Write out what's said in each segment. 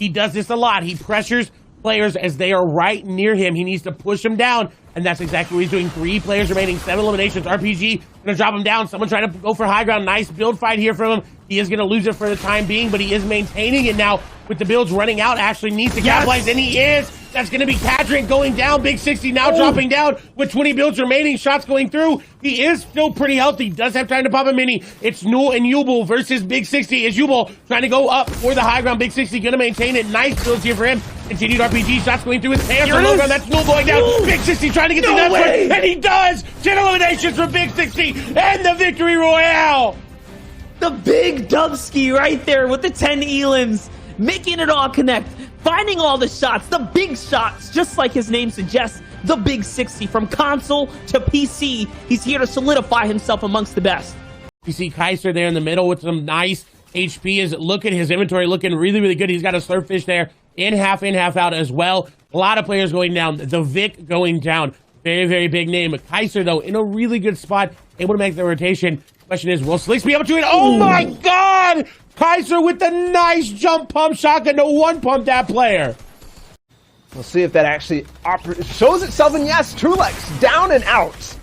He does this a lot. He pressures players as they are right near him. He needs to push them down, and that's exactly what he's doing. 3 players remaining, 7 eliminations. RPG gonna drop him down. Someone trying to go for high ground. Nice build fight here from him. He is gonna lose it for the time being, but he is maintaining it now with the builds running out. Actually needs to capitalize, and he is. That's gonna be Kadric going down. Big 60 now dropping down with 20 builds remaining. Shots going through. He is still pretty healthy. Does have time to pop a mini. It's Null and Yubel versus Big 60. Is Yubel trying to go up for the high ground. Big 60 gonna maintain it. Nice builds here for him. Continued RPG shots going through his pants. On low ground. That's Null going down. Big 60 trying to get the next one, and he does. 10 eliminations for Big 60 and the victory royale. The big Dubsky right there with the 10 elims, making it all connect, finding all the shots, the big shots, just like his name suggests, the Big 60 from console to PC. He's here to solidify himself amongst the best. You see Kaiser there in the middle with some nice HP. Look at his inventory looking really, really good. He's got a Surffish there in, half out as well. A lot of players going down. The Vic going down. Very, very big name. Kaiser, though, in a really good spot, able to make the rotation. Question is, will Slicks be able to? Oh my God! Kaiser with the nice jump pump shotgun to one pump that player. We'll see if that actually shows itself, and yes, Trulex down and out.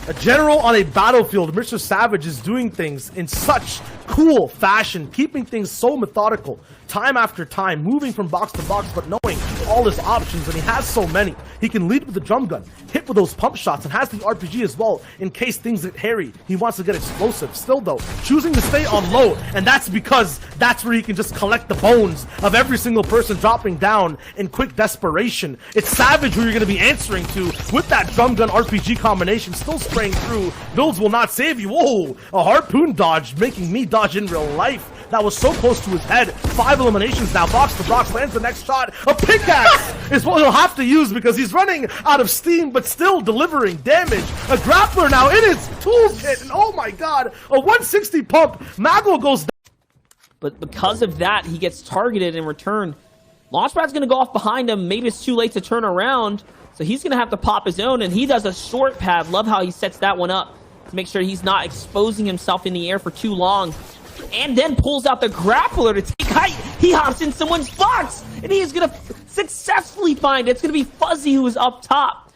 A general on a battlefield, Mr. Savage is doing things in such cool fashion, keeping things so methodical, time after time, moving from box to box, but knowing all his options, and he has so many. He can lead with the drum gun, hit with those pump shots, and has the RPG as well, in case things get hairy. He wants to get explosive. Still though, choosing to stay on low, and that's because that's where he can just collect the bones of every single person dropping down in quick desperation. It's Savage who you're going to be answering to with that drum gun RPG combination, still spraying through. Builds will not save you. Whoa, a harpoon dodge, making me dodge in real life. That was so close to his head. 5 eliminations now, box to box, lands the next shot. A pickaxe is what he'll have to use because he's running out of steam, but still delivering damage. A grappler now in his toolkit, and oh my God, a 160 pump. Maglo goes down. But because of that, he gets targeted in return. Launchpad's going to go off behind him. Maybe it's too late to turn around, so he's going to have to pop his own, and he does a short pad. Love how he sets that one up to make sure he's not exposing himself in the air for too long. And then pulls out the grappler to take height. He hops in someone's box, and he is going to successfully find it. It's going to be Fuzzy who is up top.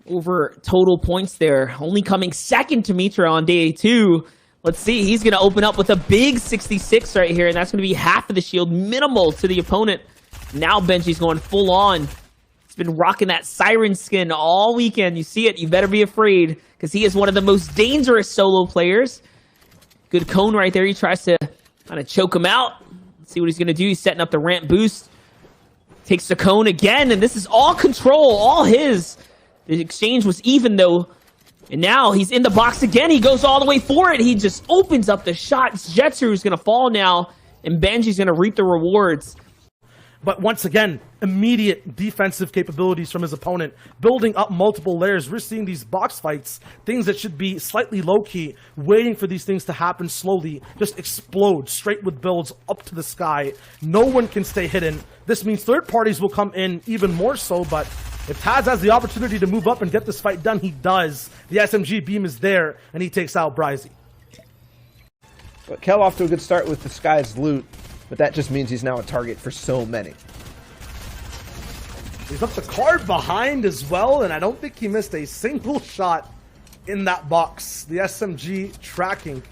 Over total points there, only coming second to Mitra on day 2. Let's see, he's going to open up with a big 66 right here, and that's going to be half of the shield, minimal to the opponent. Now Benji's going full on. He's been rocking that Siren skin all weekend. You see it, you better be afraid, because he is one of the most dangerous solo players. Good cone right there. He tries to kind of choke him out. Let's see what he's going to do. He's setting up the ramp boost. Takes the cone again, and this is all control, all his. The exchange was even, though. And now he's in the box again. He goes all the way for it. He just opens up the shot. Jetsu is going to fall now, and Benji's going to reap the rewards. But once again, immediate defensive capabilities from his opponent, building up multiple layers. We're seeing these box fights, things that should be slightly low-key, waiting for these things to happen slowly, just explode straight with builds up to the sky. No one can stay hidden. This means third parties will come in even more so, but if Taz has the opportunity to move up and get this fight done, he does. The SMG beam is there, and he takes out Bryzy. But Kel off to a good start with the Sky's loot, but that just means he's now a target for so many. He's left the card behind as well, and I don't think he missed a single shot in that box. The SMG tracking.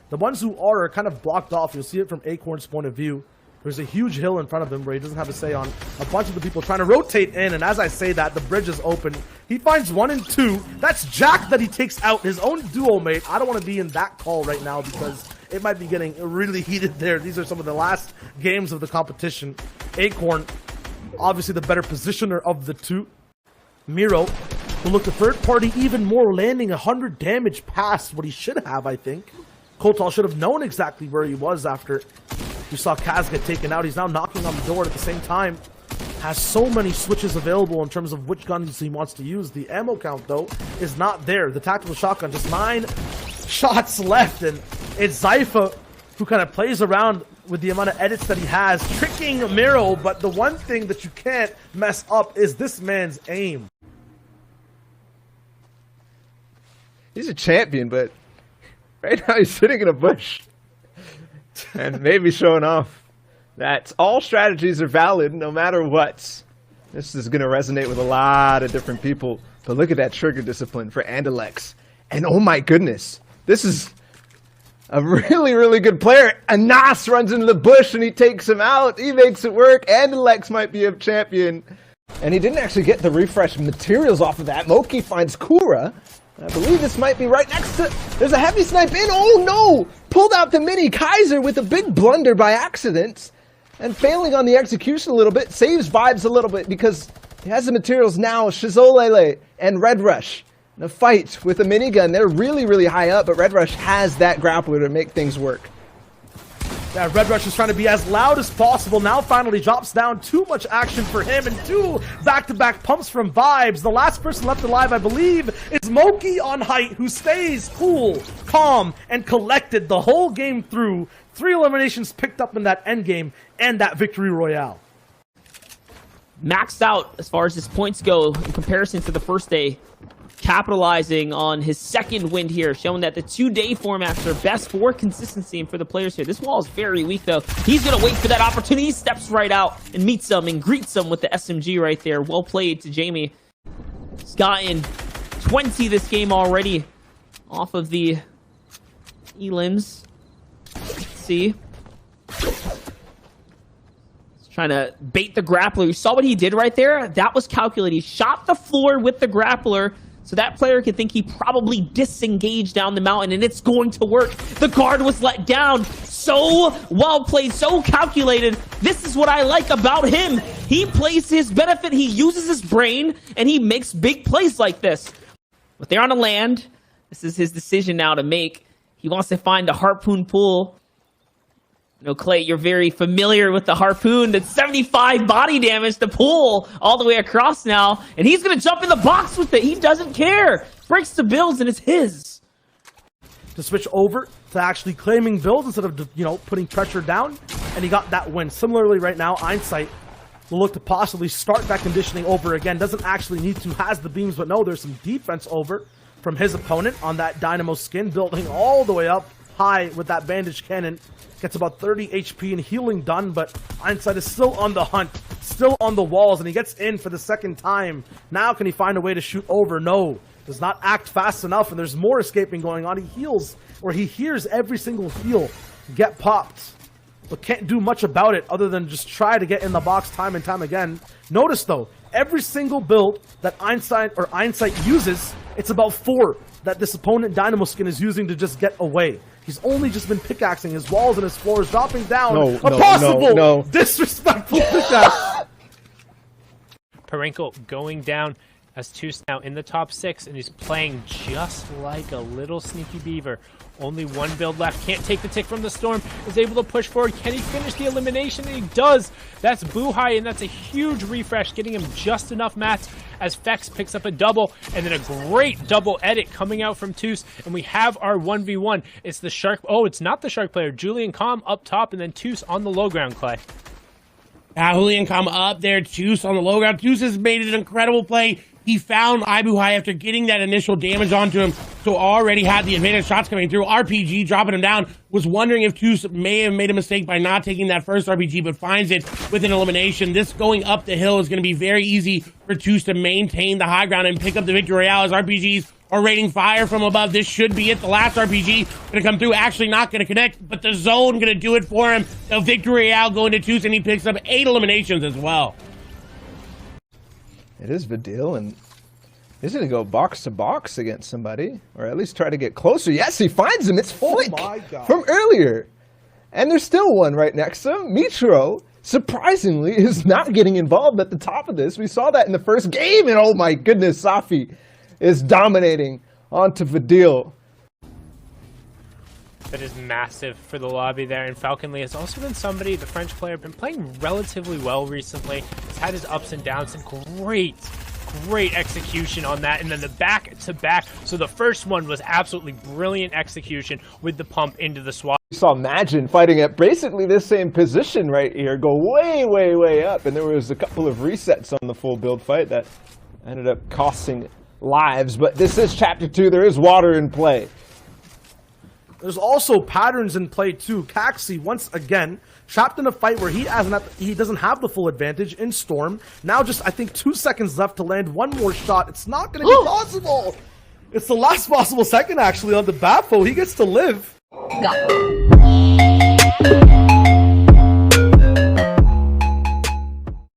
The ones who are kind of blocked off. You'll see it from Acorn's point of view. There's a huge hill in front of him where he doesn't have a say on a bunch of the people trying to rotate in, and as I say that, the bridge is open. He finds 1 and 2. That's Jack that he takes out, his own duo mate. I don't want to be in that call right now because it might be getting really heated there. These are some of the last games of the competition. Acorn, obviously the better positioner of the two. Miro will look to third party even more, landing 100 damage past what he should have, I think. Kotal should have known exactly where he was after we saw Kaz get taken out. He's now knocking on the door at the same time. Has so many switches available in terms of which guns he wants to use. The ammo count, though, is not there. The tactical shotgun, just 9 shots left, and it's Zypha who kind of plays around with the amount of edits that he has, tricking Miro, but the one thing that you can't mess up is this man's aim. He's a champion, but right now he's sitting in a bush and maybe showing off. that all strategies are valid no matter what. This is going to resonate with a lot of different people. But look at that trigger discipline for Andalex. And oh my goodness, this is a really, really good player. Anas runs into the bush and he takes him out. He makes it work. Andalex might be a champion. And he didn't actually get the refresh materials off of that. Moki finds Kura. I believe this might be right next to... There's a heavy snipe in. Oh no! Pulled out the mini Kaiser with a big blunder by accident. And failing on the execution a little bit. Saves vibes a little bit because he has the materials now. Shizolele and Red Rush in a fight with a minigun. They're really, really high up, but Red Rush has that grappler to make things work. Yeah, Red Rush is trying to be as loud as possible. Now finally drops down. Too much action for him and 2 back-to-back pumps from Vibes. The last person left alive, I believe, is Moki on height, who stays cool, calm, and collected the whole game through. 3 eliminations picked up in that endgame and that victory royale. Maxed out as far as his points go in comparison to the first day. Capitalizing on his second win here, showing that the 2-day formats are best for consistency and for the players here. This wall is very weak, though. He's going to wait for that opportunity, steps right out and meets them and greets them with the SMG right there. Well played to Jamie. He's gotten 20 this game already off of the elims. Let's see. Trying to bait the grappler. You saw what he did right there? That was calculated. He shot the floor with the grappler, so that player could think he probably disengaged down the mountain, and it's going to work. The guard was let down. So well played, so calculated. This is what I like about him. He plays to his benefit. He uses his brain, and he makes big plays like this. But they're on a land. This is his decision now to make. He wants to find a harpoon pool. You know, Clay, you're very familiar with the harpoon. That's 75 body damage to pull all the way across now. And he's going to jump in the box with it. He doesn't care. Breaks the builds, and it's his. To switch over to actually claiming builds instead of, you know, putting pressure down. And he got that win. Similarly, right now, Einsight will look to possibly start that conditioning over again. Doesn't actually need to, has the beams, but no, there's some defense over from his opponent on that Dynamo skin, building all the way up high with that bandage cannon. Gets about 30 HP and healing done, but Einstein is still on the hunt, still on the walls, and he gets in for the second time. Now can he find a way to shoot over? No. Does not act fast enough, and there's more escaping going on. He heals, or he hears every single heal get popped, but can't do much about it other than just try to get in the box time and time again. Notice, though, every single build that Einstein or Einsight uses, it's about 4 that this opponent Dynamo skin is using to just get away. He's only just been pickaxing his walls and his floors, dropping down possible disrespectful pickaxe. Parenko going down as Toos now in the top 6, and he's playing just like a little sneaky beaver. Only 1 build left. Can't take the tick from the storm. Is able to push forward. Can he finish the elimination? And he does. That's Buhai, and that's a huge refresh, getting him just enough mats as Fex picks up a double, and then a great double edit coming out from Toos, and we have our 1v1. It's the Shark. Oh, it's not the Shark player. Julian Com up top, and then Toos on the low ground, Clay. Julian come up there, Toos on the low ground. Toos has made an incredible play. He found Ibuhai after getting that initial damage onto him, so already had the advantage shots coming through. RPG dropping him down. Was wondering if Toos may have made a mistake by not taking that first RPG, but finds it with an elimination. This going up the hill is going to be very easy for Toos to maintain the high ground and pick up the victory royale as RPGs are raining fire from above. This should be it. The last RPG going to come through. Actually not going to connect, but the zone going to do it for him. The victory royale going to Toos, and he picks up 8 eliminations as well. It is Vidil, and he's going to go box to box against somebody, or at least try to get closer. Yes, he finds him. It's Flick from earlier. And there's still one right next to him. Mitro, surprisingly, is not getting involved at the top of this. We saw that in the first game, and oh my goodness, Safi is dominating onto Vidil. That is massive for the lobby there, and Falcon Lee has also been somebody, the French player, been playing relatively well recently. He's had his ups and downs, some great execution on that, and then the back-to-back. So the first one was absolutely brilliant execution with the pump into the swap. We saw Magin fighting at basically this same position right here, go way up, and there was a couple of resets on the full build fight that ended up costing lives, but this is Chapter 2. There is water in play. There's also patterns in play too. Caxi, once again, trapped in a fight where he doesn't have the full advantage in Storm. Now just, I think, 2 seconds left to land one more shot. It's not going to be possible. It's the last possible second, actually, on the Ballatw. He gets to live. Go.